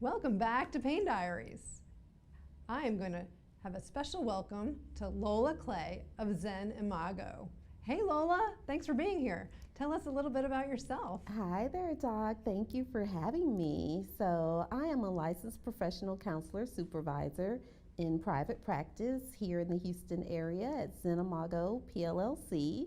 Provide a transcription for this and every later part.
Welcome back to Pain Diaries. I am going to have a special welcome to Lola Clay of Zen Imago. Hey Lola, thanks for being here. Tell us a little bit about yourself. Hi there, Doc. Thank you for having me. So I am a licensed professional counselor supervisor in private practice here in the Houston area at Zen Imago, PLLC.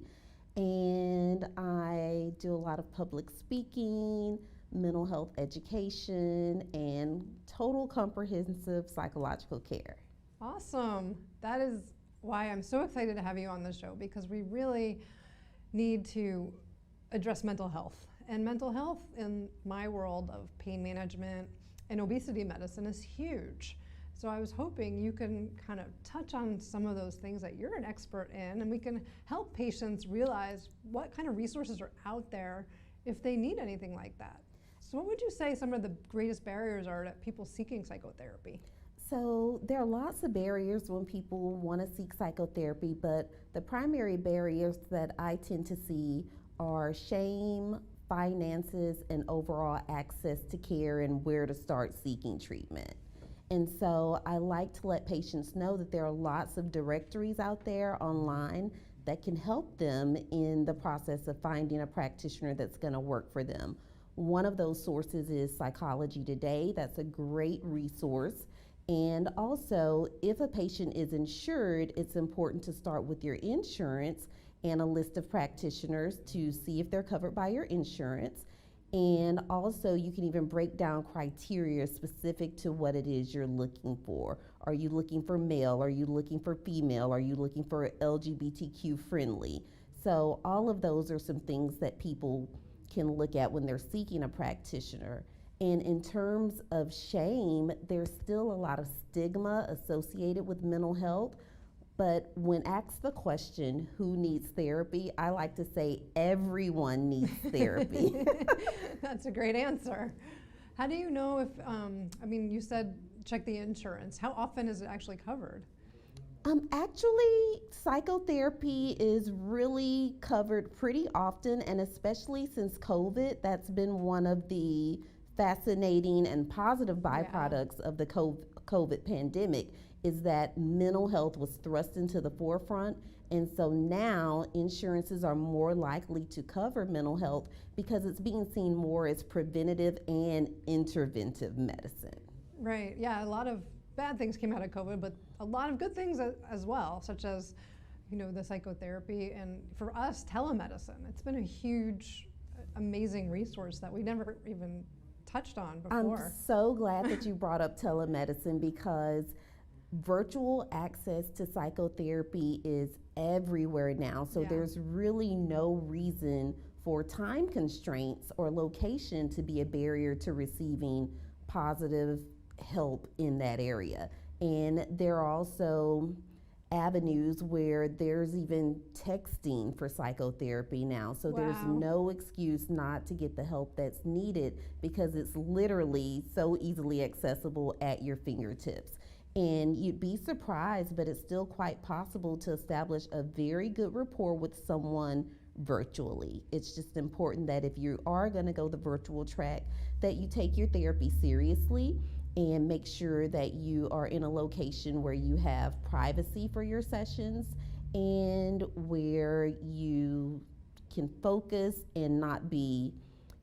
And I do a lot of public speaking, mental health education, and total comprehensive psychological care. Awesome. That is why I'm so excited to have you on the show, because we really need to address mental health. And mental health in my world of pain management and obesity medicine is huge. So I was hoping you can kind of touch on some of those things that you're an expert in, and we can help patients realize what kind of resources are out there if they need anything like that. So what would you say some of the greatest barriers are to people seeking psychotherapy? So there are lots of barriers when people want to seek psychotherapy, but the primary barriers that I tend to see are shame, finances, and overall access to care and where to start seeking treatment. And so I like to let patients know that there are lots of directories out there online that can help them in the process of finding a practitioner that's going to work for them. One of those sources is Psychology Today. That's a great resource. And also, if a patient is insured, it's important to start with your insurance and a list of practitioners to see if they're covered by your insurance. And also, you can even break down criteria specific to what it is you're looking for. Are you looking for male? Are you looking for female? Are you looking for LGBTQ friendly? So all of those are some things that people can look at when they're seeking a practitioner. And in terms of shame, there's still a lot of stigma associated with mental health. But when asked the question, who needs therapy, I like to say everyone needs therapy. That's a great answer. How do you know if, you said check the insurance. How often is it actually covered? Actually, psychotherapy is really covered pretty often, and especially since COVID, that's been one of the fascinating and positive byproducts of the COVID pandemic, is that mental health was thrust into the forefront. And so now insurances are more likely to cover mental health because it's being seen more as preventative and interventive medicine. Right, yeah, a lot of bad things came out of COVID, but a lot of good things as well, such as, the psychotherapy, and for us, telemedicine. It's been a huge, amazing resource that we never even touched on before. I'm so glad that you brought up telemedicine, because virtual access to psychotherapy is everywhere now. So there's really no reason for time constraints or location to be a barrier to receiving positive help in that area. And there are also avenues where there's even texting for psychotherapy now. So there's no excuse not to get the help that's needed, because it's literally so easily accessible at your fingertips. And you'd be surprised, but it's still quite possible to establish a very good rapport with someone virtually. It's just important that if you are going to go the virtual track, that you take your therapy seriously and make sure that you are in a location where you have privacy for your sessions and where you can focus and not be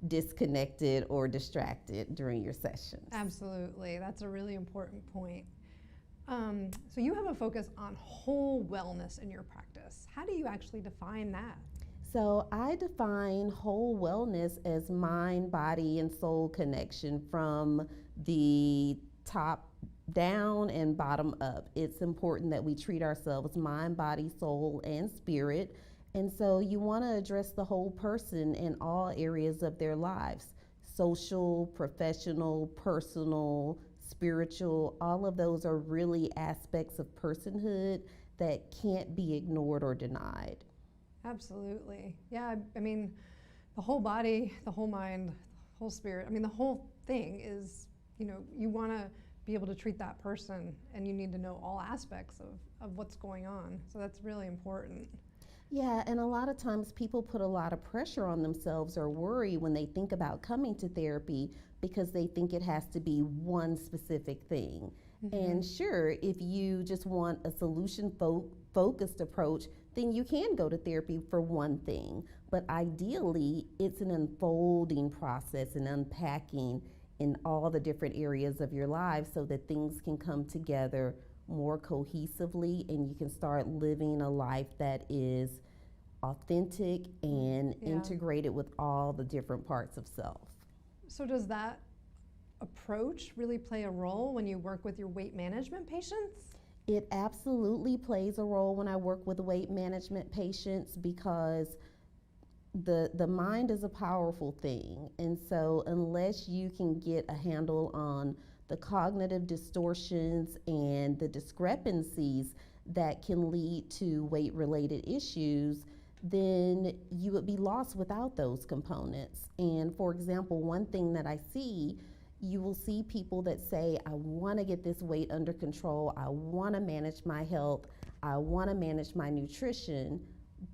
disconnected or distracted during your sessions. Absolutely, that's a really important point. So you have a focus on whole wellness in your practice. How do you actually define that? So I define whole wellness as mind, body, and soul connection from the top down and bottom up. It's important that we treat ourselves mind, body, soul, and spirit. And so you want to address the whole person in all areas of their lives: social, professional, personal, spiritual. All of those are really aspects of personhood that can't be ignored or denied. Absolutely. Yeah, the whole body, the whole mind, the whole spirit, the whole thing is, you want to be able to treat that person, and you need to know all aspects of what's going on. So that's really important. Yeah, and a lot of times people put a lot of pressure on themselves or worry when they think about coming to therapy because they think it has to be one specific thing. And sure, if you just want a solution focused approach, then you can go to therapy for one thing. But ideally, it's an unfolding process and unpacking in all the different areas of your life so that things can come together more cohesively and you can start living a life that is authentic and integrated with all the different parts of self. So does that approach really play a role when you work with your weight management patients? It absolutely plays a role when I work with weight management patients because the mind is a powerful thing. And so unless you can get a handle on the cognitive distortions and the discrepancies that can lead to weight-related issues, then you would be lost without those components. And for example, one thing that I see, you will see people that say, I want to get this weight under control, I want to manage my health, I want to manage my nutrition,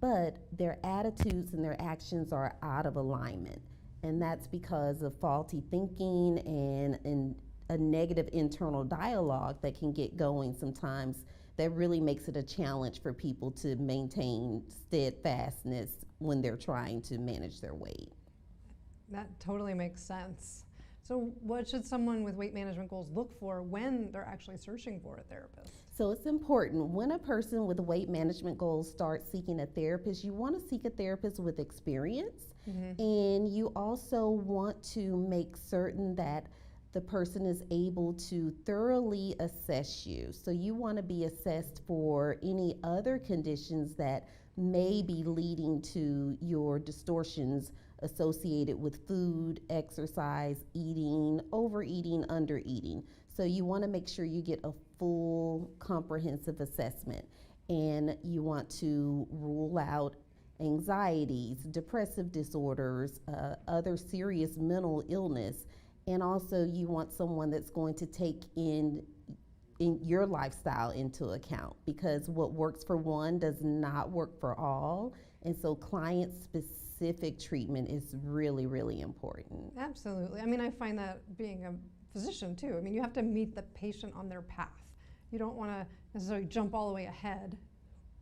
but their attitudes and their actions are out of alignment. And that's because of faulty thinking and a negative internal dialogue that can get going sometimes that really makes it a challenge for people to maintain steadfastness when they're trying to manage their weight. That totally makes sense. So what should someone with weight management goals look for when they're actually searching for a therapist? So it's important when a person with weight management goals starts seeking a therapist, you want to seek a therapist with experience, and you also want to make certain that the person is able to thoroughly assess you. So you want to be assessed for any other conditions that may be leading to your distortions associated with food, exercise, eating, overeating, undereating. So you want to make sure you get a full comprehensive assessment, and you want to rule out anxieties, depressive disorders, other serious mental illness. And also you want someone that's going to take in your lifestyle into account, because what works for one does not work for all. And so client specific treatment is really, really important. Absolutely. I mean, I find that being a physician too. I mean, you have to meet the patient on their path. You don't want to necessarily jump all the way ahead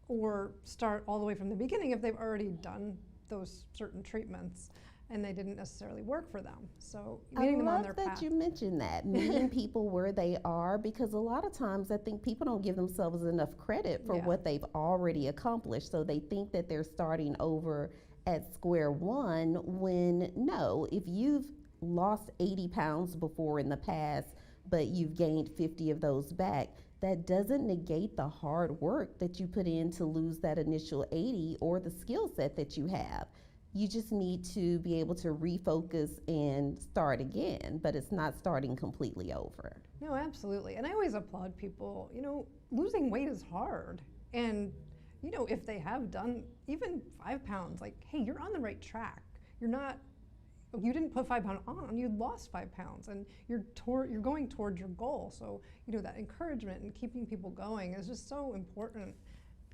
or start all the way from the beginning if they've already done those certain treatments and they didn't necessarily work for them. So meeting them on their path. I love that you mentioned that, meeting people where they are, because a lot of times I think people don't give themselves enough credit for what they've already accomplished. So they think that they're starting over at square one, when no, if you've lost 80 pounds before in the past, but you've gained 50 of those back, that doesn't negate the hard work that you put in to lose that initial 80 or the skill set that you have. You just need to be able to refocus and start again, but it's not starting completely over. No, absolutely. And I always applaud people. You know, losing weight is hard. And, you know, if they have done even 5 pounds, like, hey, you're on the right track. You didn't put 5 pounds on, you lost 5 pounds, and you're going towards your goal. So, you know, that encouragement and keeping people going is just so important.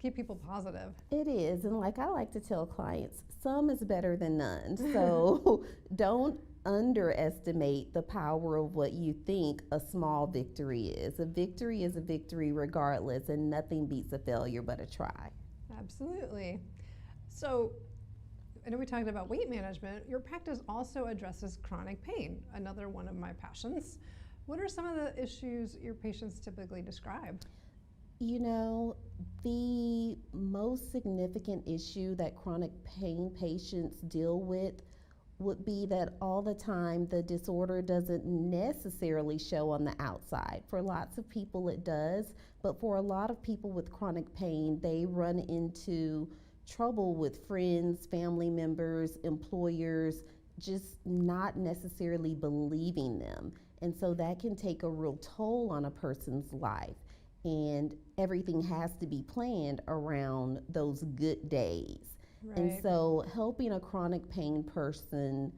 Keep people positive. It is, and like I like to tell clients, some is better than none. So don't underestimate the power of what you think a small victory is. A victory is a victory regardless, and nothing beats a failure but a try. Absolutely. So I know we talked about weight management. Your practice also addresses chronic pain, another one of my passions. What are some of the issues your patients typically describe? You know, the most significant issue that chronic pain patients deal with would be that all the time the disorder doesn't necessarily show on the outside. For lots of people it does, but for a lot of people with chronic pain, they run into trouble with friends, family members, employers, just not necessarily believing them. And so that can take a real toll on a person's life. And everything has to be planned around those good days. Right. And so helping a chronic pain person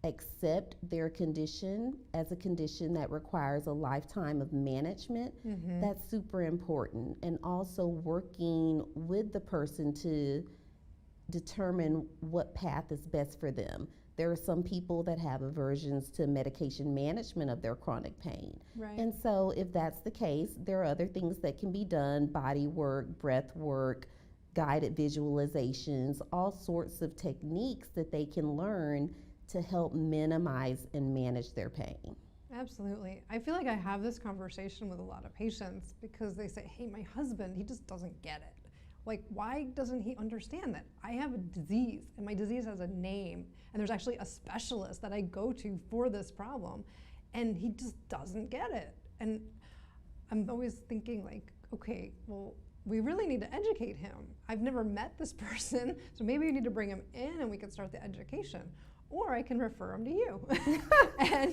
accept their condition as a condition that requires a lifetime of management, that's super important. And also working with the person to determine what path is best for them. There are some people that have aversions to medication management of their chronic pain. Right. And so if that's the case, there are other things that can be done, body work, breath work, guided visualizations, all sorts of techniques that they can learn to help minimize and manage their pain. Absolutely. I feel like I have this conversation with a lot of patients because they say, hey, my husband, he just doesn't get it. Like, why doesn't he understand that I have a disease and my disease has a name and there's actually a specialist that I go to for this problem, and he just doesn't get it. And I'm always thinking like, okay, well, we really need to educate him. I've never met this person, so maybe we need to bring him in and we can start the education. Or I can refer him to you.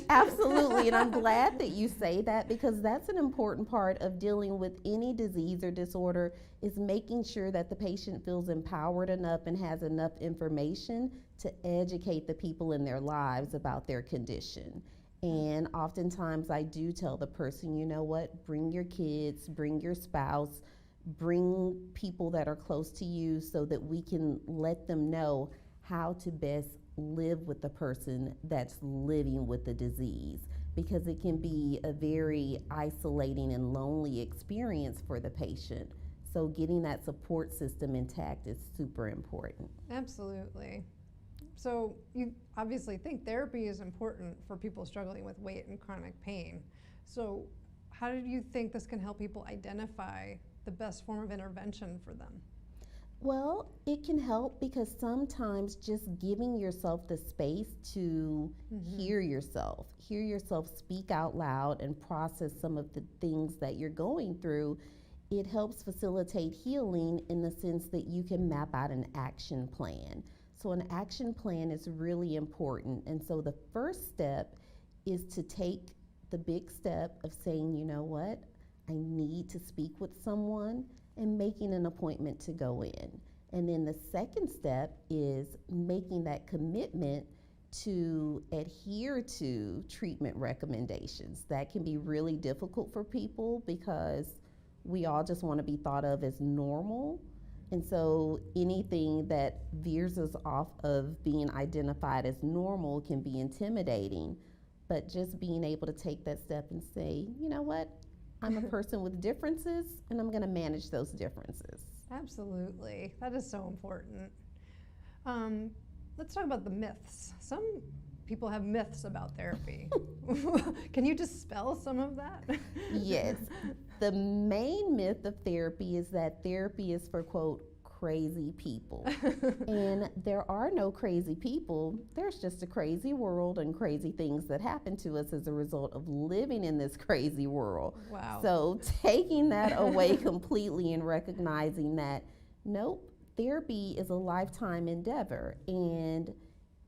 Absolutely, and I'm glad that you say that, because that's an important part of dealing with any disease or disorder, is making sure that the patient feels empowered enough and has enough information to educate the people in their lives about their condition. And oftentimes I do tell the person, you know what, bring your kids, bring your spouse, bring people that are close to you so that we can let them know how to best live with the person that's living with the disease, because it can be a very isolating and lonely experience for the patient. So getting that support system intact is super important. Absolutely. So you obviously think therapy is important for people struggling with weight and chronic pain. So how do you think this can help people identify the best form of intervention for them? Well, it can help because sometimes just giving yourself the space to hear yourself speak out loud and process some of the things that you're going through, it helps facilitate healing in the sense that you can map out an action plan. So an action plan is really important. And so the first step is to take the big step of saying, you know what, I need to speak with someone, and making an appointment to go in. And then the second step is making that commitment to adhere to treatment recommendations. That can be really difficult for people because we all just want to be thought of as normal. And so anything that veers us off of being identified as normal can be intimidating. But just being able to take that step and say, you know what, I'm a person with differences, and I'm going to manage those differences. Absolutely. That is so important. Let's talk about the myths. Some people have myths about therapy. Can you dispel some of that? Yes. The main myth of therapy is that therapy is for, quote, crazy people. And there are no crazy people. There's just a crazy world and crazy things that happen to us as a result of living in this crazy world. Wow. So taking that away completely and recognizing that, nope, therapy is a lifetime endeavor, and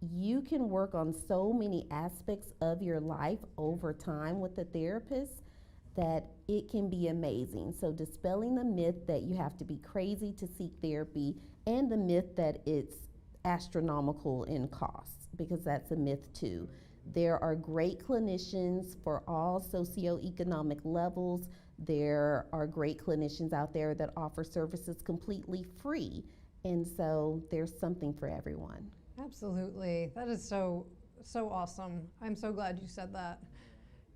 you can work on so many aspects of your life over time with a therapist that it can be amazing. So dispelling the myth that you have to be crazy to seek therapy, and the myth that it's astronomical in costs, because that's a myth too. There are great clinicians for all socioeconomic levels. There are great clinicians out there that offer services completely free. And so there's something for everyone. Absolutely. That is so awesome. I'm so glad you said that.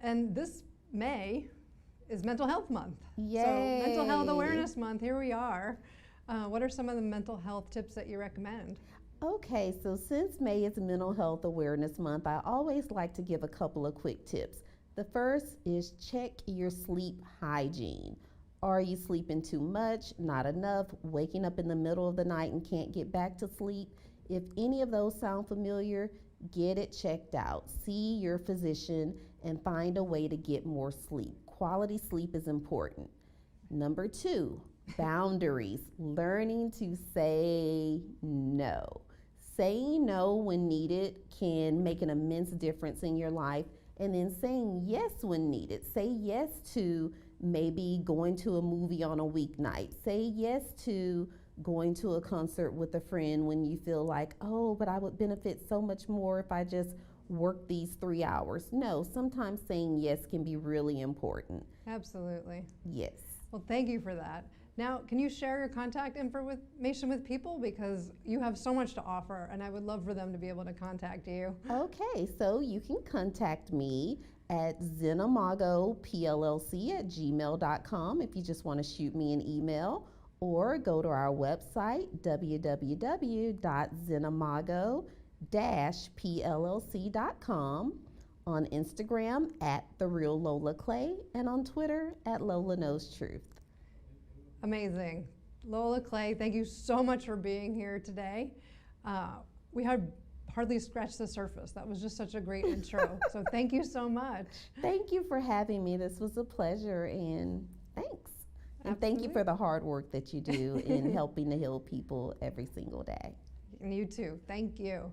And this May is Mental Health Month. Yay. So Mental Health Awareness Month, here we are. What are some of the mental health tips that you recommend? Okay, so since May is Mental Health Awareness Month, I always like to give a couple of quick tips. The first is check your sleep hygiene. Are you sleeping too much, not enough, waking up in the middle of the night and can't get back to sleep? If any of those sound familiar, get it checked out. See your physician and find a way to get more sleep. Quality sleep is important. Number 2, boundaries. Learning to say no. Saying no when needed can make an immense difference in your life, and then saying yes when needed. Say yes to maybe going to a movie on a weeknight. Say yes to going to a concert with a friend when you feel like, oh, but I would benefit so much more if I just work these 3 hours. No, sometimes saying yes can be really important. Absolutely. Yes. Well, thank you for that. Now, can you share your contact information with people? Because you have so much to offer, and I would love for them to be able to contact you. Okay, so you can contact me at Zen Imago PLLC@gmail.com if you just want to shoot me an email, or go to our website, www.zenimago-pllc.com, on Instagram at The Real Lola Clay, and on Twitter at Lola Knows Truth. Amazing. Lola Clay, thank you so much for being here today. We had hardly scratched the surface. That was just such a great intro. So thank you so much. Thank you for having me. This was a pleasure, and thanks. And thank you for the hard work that you do in helping to heal people every single day. And you too. Thank you.